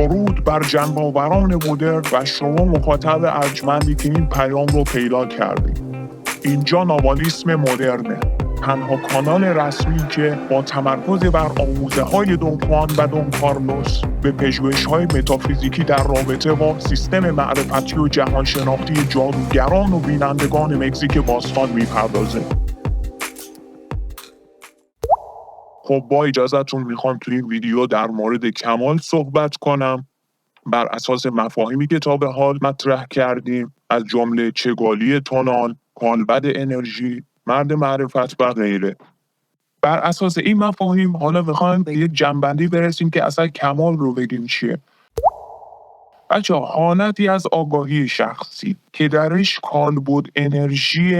درود بر جنگاوران مدرن و شما مخاطب ارجمندی که این پیام رو پیدا کردید. اینجا نوالیسم مدرنه، تنها کانال رسمی که با تمرکز بر آموزه‌های دون خوان و دون کارلوس به پژوهش‌های متافیزیکی در رابطه با سیستم معرفتی و جهانشناختی جادوگران و بینندگان مکزیک باستان میپردازه. خب با اجازهتون میخوام توی این ویدیو در مورد کمال صحبت کنم بر اساس مفاهیمی که تا به حال مطرح کردیم، از جمله چگالی تونال، کالبد انرژی، مرد معرفت و غیره. بر اساس این مفاهیم حالا میخوایم به یک جنبندی برسیم که اصلا کمال رو بگیم چیه. بچه‌ها، حالتی از آگاهی شخصی که درش کالبد انرژی،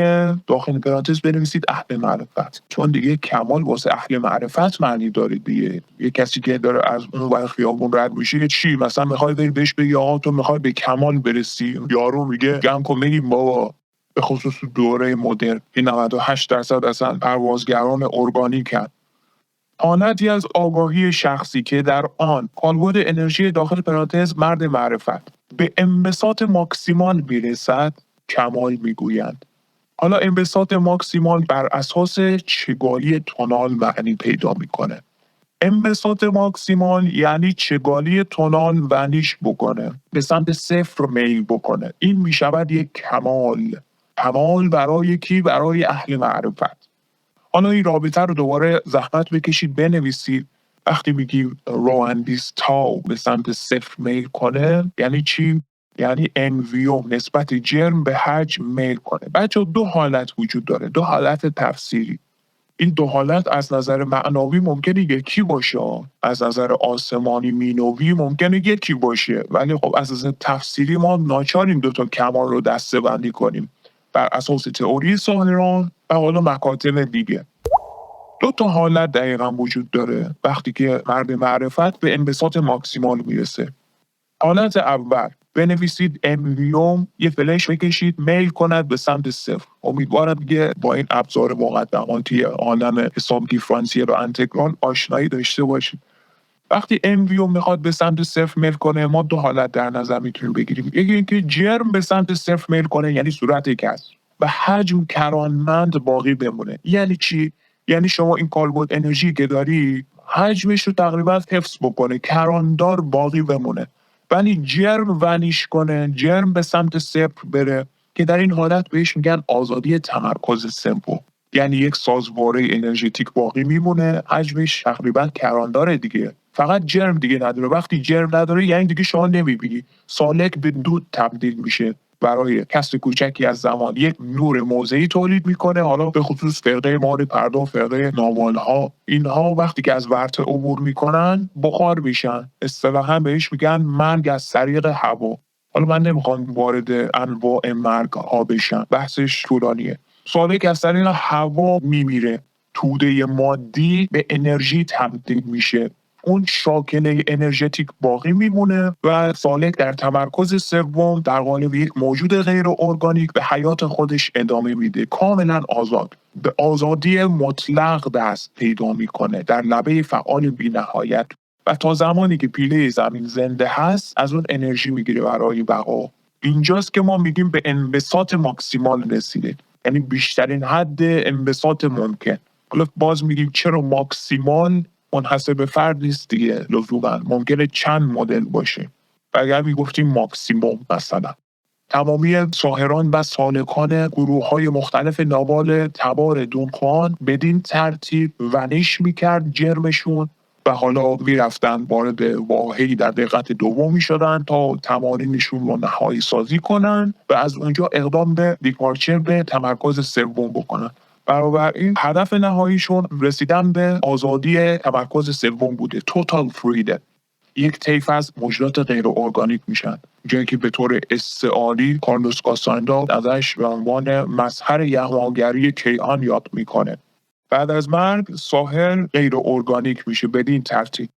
داخل پرانتز بنویسید اهل معرفت، چون دیگه کمال واسه اهل معرفت معنی داره دیگه. یه کسی که داره از اون ور خیابون رد میشه چی مثلا میخوای بری بهش بگی آقا تو میخوای به کمال برسی، یارو میگه گم کن بگیم بابا. به خصوص دوره مدرن این 98% اصلا پروازگران ارگانیکن. حالتی از آگاهی شخصی که در آن کالبد انرژی داخل پرانتز مرد معرفت به انبساط ماکسیمال میرسد کمال میگویند. حالا انبساط ماکسیمال بر اساس چگالی تونال معنی پیدا میکنه. انبساط ماکسیمال یعنی چگالی تونال ونیش بکنه، به سمت صفر میل بکنه. این میشود یک کمال. کمال برای کی؟ برای اهل معرفت. حالا این رابطه رو دوباره زحمت بکشید بنویسید. وقتی میگیم رواندیس تاو به سمت صفر میل کنه یعنی چی؟ یعنی انویو نسبت جرم به حجم میل کنه. بچه دو حالت وجود داره، دو حالت تفسیری. این دو حالت از نظر معنوی ممکنه یکی باشه، از نظر آسمانی مینوی ممکنه یکی باشه، ولی خب از نظر تفسیری ما ناچاریم دوتا کمال رو دسته بندی کنیم بر اساس تئوری ساهران و حالا مکاتب دیگه. دو تا حالت دقیقا وجود داره وقتی که مرد معرفت به انبساط ماکسیمال میرسه. حالت اول بنویسید انویوم، یه فلش بکشید میل کند به سمت صفر. امیدوارم دیگه با این ابزار مقدماتی عالم حساب دیفرانسیل و انتگرال آشنایی داشته باشید. وقتی انویوم میخواد به سمت صفر میل کنه ما دو حالت در نظر میتونیم بگیریم. یکی اینکه جرم به سمت صفر میل کنه یعنی صورت کسر و حجم کرانمند باقی بمونه. یعنی چی؟ یعنی شما این کالبد انرژی که داری حجمش رو تقریبا حفظ بکنه، کراندار باقی بمونه، ولی جرم ونیش کنه، جرم به سمت صفر بره، که در این حالت بهش میگن آزادی تمرکز سمپل. یعنی یک سازواره انرژتیک باقی میمونه، حجمش تقریبا کرانداره دیگه، فقط جرم دیگه نداره. وقتی جرم نداره یعنی دیگه شما نمیبینی، سالک به دود تبدیل میشه، برای کسر کوچکی از زمان یک نور موضعی تولید میکنه. حالا به خصوص فرقه مار پرده و فرقه ناوالها، اینها وقتی که از ورطه عبور میکنن بخار میشن، اصطلاحا بهش میگن مرگ از طریق هوا. حالا من نمیخوام وارد انواع مرگ ها بشم، بحثش طولانیه. سالک از طریق هوا میمیره، توده مادی به انرژی تبدیل میشه، اون شاکله انرژتیک باقی میمونه و سالک در تمرکز سوم در قالب یک موجود غیر ارگانیک به حیات خودش ادامه میده، کاملا آزاد، به آزادی مطلق دست پیدا میکنه در لبه فعال بی‌نهایت و تا زمانی که پیله زمین زنده هست از اون انرژی میگیره برای بقا. اینجاست که ما میگیم به انبساط ماکسیمال رسیده، یعنی بیشترین حد انبساط ممکن. حالا باز میگیم چرا ماکسیمال؟ منحصر به فرد نیست دیگه، لزوما ممکنه چند مدل باشه. و اگر میگفتیم ماکسیموم مثلا، تمامی ساحران و سالکان گروه‌های مختلف نوال تبار دونخوان بدین ترتیب ونیش میکرد جرمشون و حالا میرفتن وارد واحه‌ای در دقت دوم میشدن تا تمارینشون رو نهایی سازی کنن و از اونجا اقدام به دیپارچر به تمرکز سوم بکنن. بنابراین هدف نهاییشون رسیدن به آزادی تمرکز سوم بوده، توتال فریدم. یک طیف از موجودات غیر ارگانیک میشن، جایی که به طور استعاری کارلوس کاساندا ازش به عنوان مظهر یغماگری کیهان یاد میکنه. بعد از مرگ ساحر غیر ارگانیک میشه بدین ترتیب.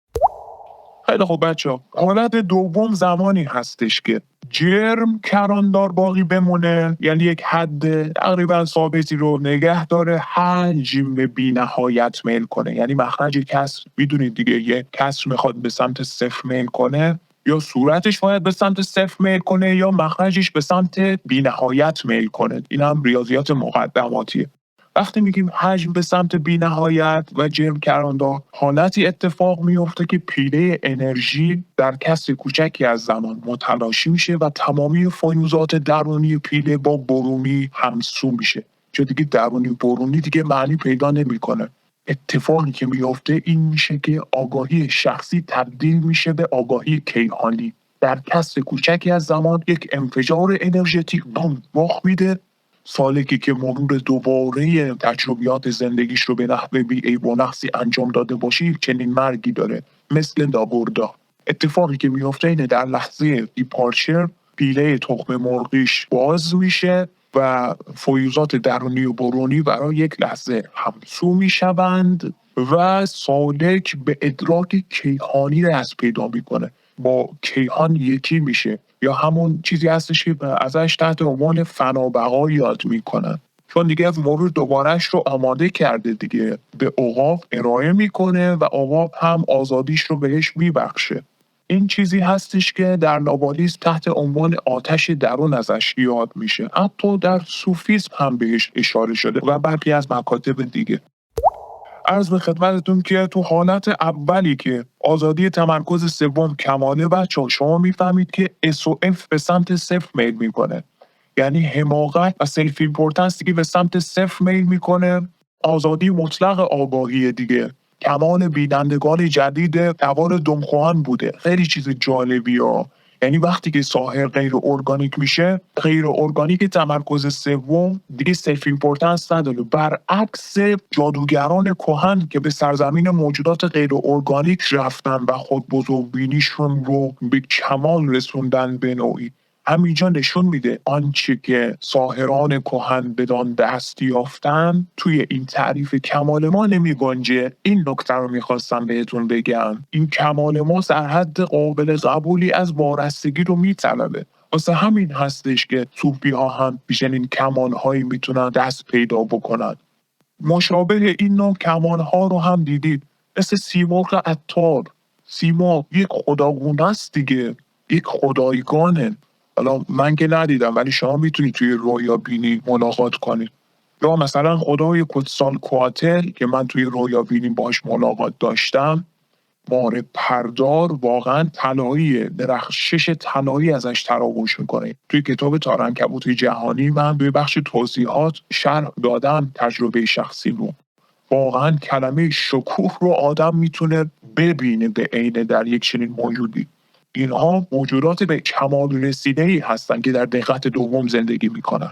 خیلی خوب بچه‌ها، حالت دوم زمانی هستش که جرم کراندار باقی بمونه، یعنی یک حد تقریبا ثابتی رو نگه داره، حجم به بی نهایت میل کنه. یعنی مخرج کسر میدونید دیگه، یک کسر میخواد به سمت صفر میل کنه یا صورتش باید به سمت صفر میل کنه یا مخرجش به سمت بی‌نهایت میل کنه. این هم ریاضیات مقدماتیه. وقتی میگیم حجم به سمت بی‌نهایت و جرم کراندار، حالتی اتفاق میفته که پیله انرژی در کسر کوچکی از زمان متلاشی میشه و تمامی فیوزات درونی پیله با برونی همسو میشه. چون دیگه درونی برونی دیگه معنی پیدا نمیکنه. اتفاقی که میفته این میشه که آگاهی شخصی تبدیل میشه به آگاهی کیهانی. در کسر کوچکی از زمان یک انفجار انرژتیک بوم رخ میده. سالکی که مرور دوباره تجربیات زندگیش رو به نحو بی‌عیب و نقصی انجام داده باشی، چنین مرگی داره، مثل لاگوردا. اتفاقی که میفته اینه در لحظه دیپارچر پیله تخم مرغیش باز میشه و فیوزات درونی و برونی برای یک لحظه همسو میشوند و سالک به ادراک کیهانی دست پیدا میکنه، با کیهان یکی میشه، یا همون چیزی هستش که ازش تحت عنوان فنا بقا یاد میکنن. چون دیگه مرور دوبارهش رو آماده کرده دیگه، به عقاب ارائه میکنه و عقاب هم آزادیش رو بهش میبخشه. این چیزی هستش که در نابالیس تحت عنوان آتش درون ازش یاد میشه. حتی در صوفیسم هم بهش اشاره شده و برخی از مکاتب دیگه. عرض به خدمتتون که تو حالت اولی که آزادی تمرکز سوم کماله، بچه‌ها شما میفهمید که SOF به سمت صفر میل میکنه. یعنی حماقت و سلف ایمپورتنس دیگه به سمت صفر میل میکنه. آزادی مطلق آگاهی دیگه، کمال بینندگان جدید دوار دمخوان بوده. خیلی چیز جالبی ها. یعنی وقتی که ساحر غیر ارگانیک میشه، غیر ارگانیک تمرکز سوم دیگه سلف ایمپورتنس نداره. برعکس جادوگران کهن که به سرزمین موجودات غیر ارگانیک رفتن و خود بزرگبینیشون رو به کمال رسوندن به نوعی. همینجا نشون میده آنچه که ساحران کهن بدان دست یافتن توی این تعریف کمال ما نمیگنجه. این نکته رو میخواستم بهتون بگم. این کمال ما در حد قابل قبولی از وارستگی رو میطلبه. واسه همین هستش که صوفی ها هم به چنین کمال هایی میتونن دست پیدا بکنن. مشابه این نوع کمال ها رو هم دیدید، مثل سیمرغ عطار. سیمرغ یک خداگونه است دیگه، یک خدایگانه. حالا من که ندیدم ولی شما میتونید توی رویا بینی ملاقات کنید. یا مثلا خدای کوتسال کواتل که من توی رویا بینی باش ملاقات داشتم، مار پردار واقعا طلاییه، درخشش طلایی ازش تراوش میکنه. توی کتاب تارعنکبوت جهانی من توی بخش توضیحات شرح دادم تجربه شخصی رو. واقعا کلمه شکوه رو آدم میتونه ببینه به عینه در یک چنین موجودی. اینها موجودات به کمال رسیده‌ای هستند که در دقت دوم زندگی میکنن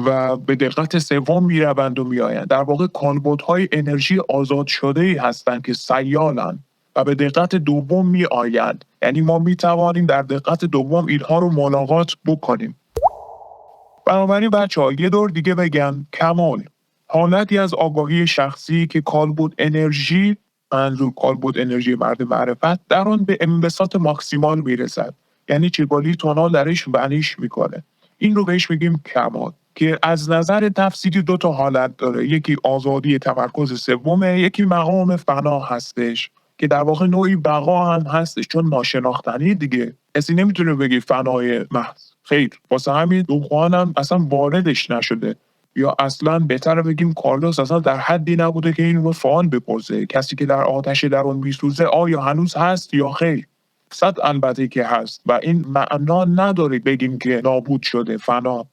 و به دقت سوم میروند و میآیند. در واقع کالبدهای انرژی آزاد شده‌ای هستند که سیالن و به دقت دوم میآیند. یعنی ما میتوانیم در دقت دوم اینها رو ملاقات بکنیم. بنابراین بچه‌ها یه دور دیگه بگم، کمال حالتی از آگاهی شخصی که کالبد انرژی، منظور کالبد انرژی مرد معرفت، در آن به انبساط ماکسیمال میرسد. یعنی چگالی تونال درش ونیش میکنه. این رو بهش میگیم کمال، که از نظر تفسیری دو تا حالت داره. یکی آزادی تمرکز سومه، یکی مقام فنا هستش که در واقع نوعی بقا هم هستش، چون ناشناختنی دیگه. کسی نمیتونه بگی فنای محض. خیر، واسه همین دمخوانم اصلا واردش نشده. یا اصلا بهتره بگیم کارلوس اصلا در حدی نبوده که این رو سوال بپرسه. کسی که در آتش درون میسوزه آیا هنوز هست یا خیر؟ صد البته که هست و این معنا نداره بگیم که نابود شده، فنا.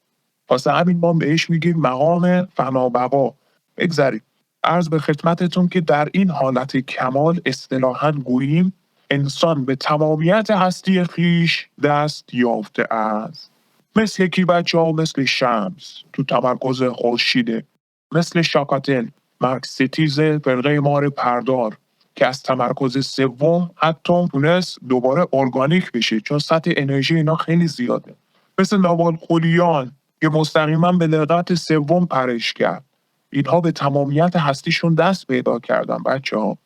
واسه همین ما بهش میگیم مقام فنا بقا. بگذاریم. عرض به خدمتتون که در این حالت کمال اصطلاحاً گوییم انسان به تمامیت هستی خویش دست یافته است. مثل یکی بچه‌ها، مثل شمس تو تمرکز خورشیده، مثل شاکاتل مرگ ستیز فرقه مار پردار که از تمرکز سوم حتی تونست دوباره ارگانیک بشه چون سطح انرژی اینا خیلی زیاده. مثل نوال خولیان که مستقیما به دقت سوم پرش کرد. اینها به تمامیت هستیشون دست پیدا کردن بچه‌ها.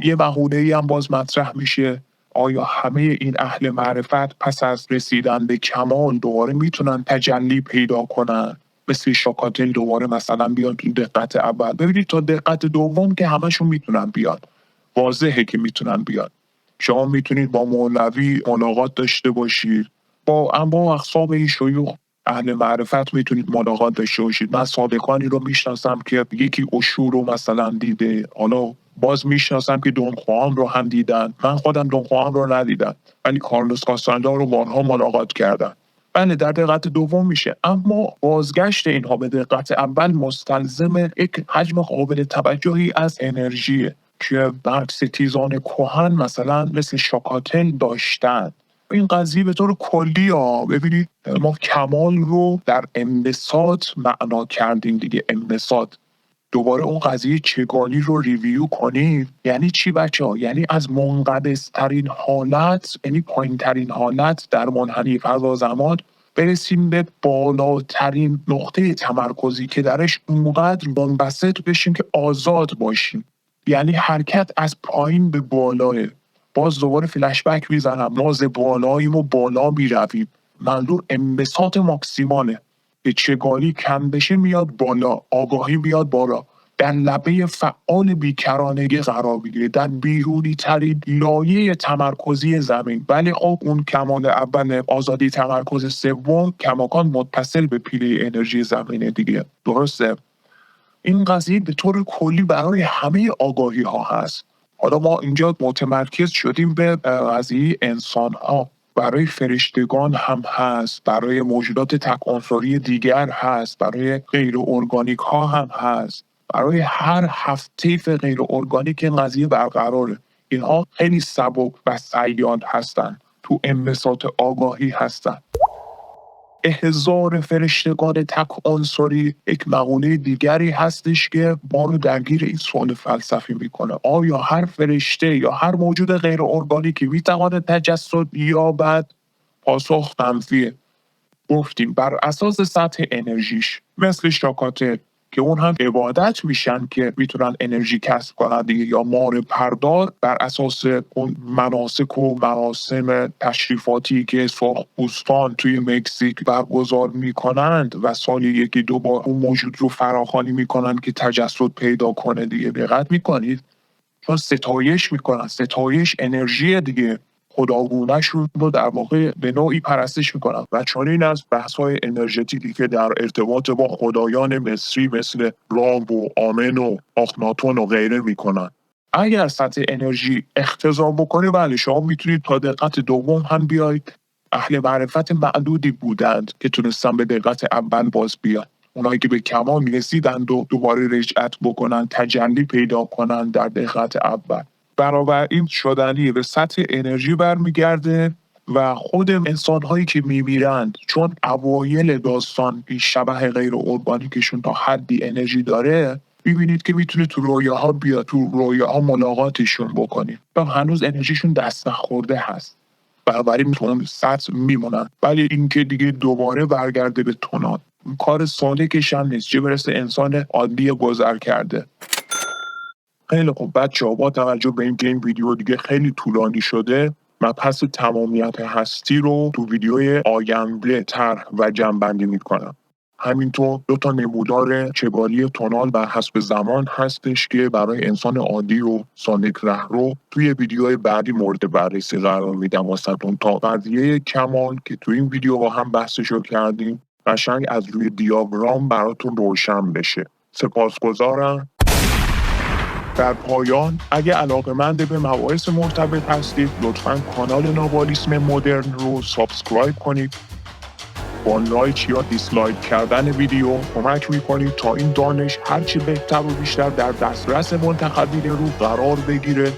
یه بهونه‌ای هم باز مطرح میشه، آیا همه این اهل معرفت پس از رسیدن به کمال دوباره میتونن تجلی پیدا کنن؟ مثل شاکاتل دوباره مثلا بیان تو دقت اول. ببینید تا دقت دوم که همشون میتونن بیان، واضحه که میتونن بیان. شما میتونید با مولوی ملاقات داشته باشید، با انواع اقسام این شیوخ اهل معرفت میتونید ملاقات داشته باشید. من صادقانی رو میشناسم که یکی اشور رو مثلا دیده، حالا باز میشناسم که دون خوان رو هم دیدن. من خودم دون خوان رو ندیدم ولی کارلوس کاستاندا رو بارها ملاقات کردم. بله در دقت دوم میشه، اما بازگشت اینها به دقت اول مستلزم یک حجم قابل توجهی از انرژیه که برگستیزان کهن مثلا مثل شاکاتل داشتن. این قضیه به طور کلی ببینید ما کمال رو در انبساط معنا کردیم دیگه. انبساط دوباره اون قضیه چگالی رو ریویو کنید. یعنی چی بچه‌ها؟ یعنی از منقبض ترین حالت، یعنی پایین ترین حالت در منحنی فضا زمان، برسیم به بالاترین نقطه تمرکزی که درش اونقدر منبسط بشیم که آزاد باشیم. یعنی حرکت از پایین به بالاه. باز دوباره فلش بک میزنم، ما ز بالاییم و بالا میرویم. منظور انبساط ماکسیماله. به چگالی کم بشه میاد بالا، آگاهی میاد بالا، در لبه فعال بیکرانگی قرار بگیره، در بیرونی ترین لایه تمرکزی زمین. ولی خب اون کمال اول آزادی تمرکز سوم کماکان متصل به پیله انرژی زمینه دیگه. درسته؟ این قضیه به طور کلی برای همه آگاهی ها هست. حالا ما اینجا متمرکز شدیم به قضیه انسان ها، برای فرشتگان هم هست، برای موجودات تک عنصری دیگر هست، برای غیر ارگانیک ها هم هست، برای هر 7 طیف غیر ارگانیک این قضیه برقراره. اینها خیلی سبک و سیاد هستن، تو انبساط آگاهی هستن. احضار فرشتگان تک عنصری یک مقوله دیگری هستش که ما رو درگیر این سوال فلسفی میکنه. آیا هر فرشته یا هر موجود غیر ارگانیکی میتواند تجسد یابد؟ پاسخ منفیه. گفتیم بر اساس سطح انرژیش، مثل شاکاتل که اون هم عبادت میشن که میتونن انرژی کسب کنن دیگه، یا مار پردار بر اساس اون مناسک و مراسم تشریفاتی که سرخپوستان توی مکزیک برگزار میکنند و سالی یکی دو بار اون موجود رو فراخوانی میکنن که تجسد پیدا کنه دیگه. دقت میکنید؟ چون ستایش میکنن، ستایش انرژی دیگه، خداگونه‌ش رو در واقع به نوعی پرستش میکنن. و چنین از بحث‌های انرژتیکی که در ارتباط با خدایان مصری مثل را و آمن و آخناتون و غیره میکنن. اگر سطح انرژی اختزا بکنه، بله شما میتونید تا دقت دوم هم بیاید. اهل معرفت معدودی بودند که تونستن به دقت اول باز بیان. اونایی که به کمال رسیدند و دوباره رجعت بکنن، تجلی پیدا کنن در دقت اول. برابر این شدنی به سطح انرژی برمیگرده و خود انسان‌هایی که میمیرند، چون اوایل داستان این شبح غیر ارگانیکشون تا حدی انرژی داره، میبینید که میتونه تو رویاها بیاد، تو رویاها ملاقاتشون بکنید و هنوز انرژیشون دست نخورده هست. بنابراین تو اون سطح میمونن. ولی اینکه دیگه دوباره برگرده به تونات، کار سالکش هم نیست، چه برسه انسان عادی گذر کرده. خیلی خوب بچه‌ها، با توجه به اینکه این ویدیو دیگه خیلی طولانی شده، مبحث تمامیت هستی رو تو ویدیوی آینده طرح و جمع‌بندی میکنم. همینطور 2 نمودار چگالی تونال بر حسب زمان هستش که برای انسان عادی و سالک رهرو توی ویدیوهای بعدی مورد بررسی قرار میدم واسهتون، تا قضیه کمال که تو این ویدیو با هم بحثشو کردیم قشنگ از روی دیاگرام براتون روشن بشه. سپاسگزارم. در پایان اگه علاقه‌مند به مباحث مرتبط هستید، لطفاً کانال نوالیسم مدرن رو سابسکرایب کنید. با لایک یا دیسلایک کردن ویدیو کمک میکنید تا این دانش هرچی بهتر و بیشتر در دسترس منتخبین رو قرار بگیره.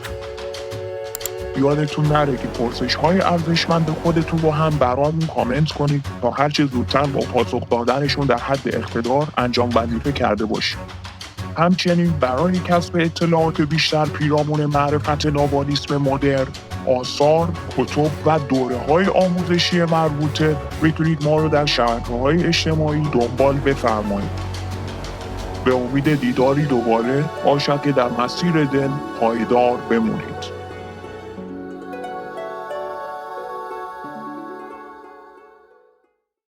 یادتون نره که پرسش‌های ارزشمند خودتون رو هم برامون کامنت کنید تا هرچه زودتر با پاسخ دادنشون در حد اقتدار انجام وظیفه کرده باشید. همچنین برای کسب اطلاعات بیشتر پیرامون معرفت نوالیسم مدرن، آثار، کتب و دوره‌های آموزشی مربوطه، میتونید ما رو در شبکه‌های اجتماعی دنبال بفرمایید. به امید دیداری دوباره، باشد که در مسیر دل پایدار بمونید.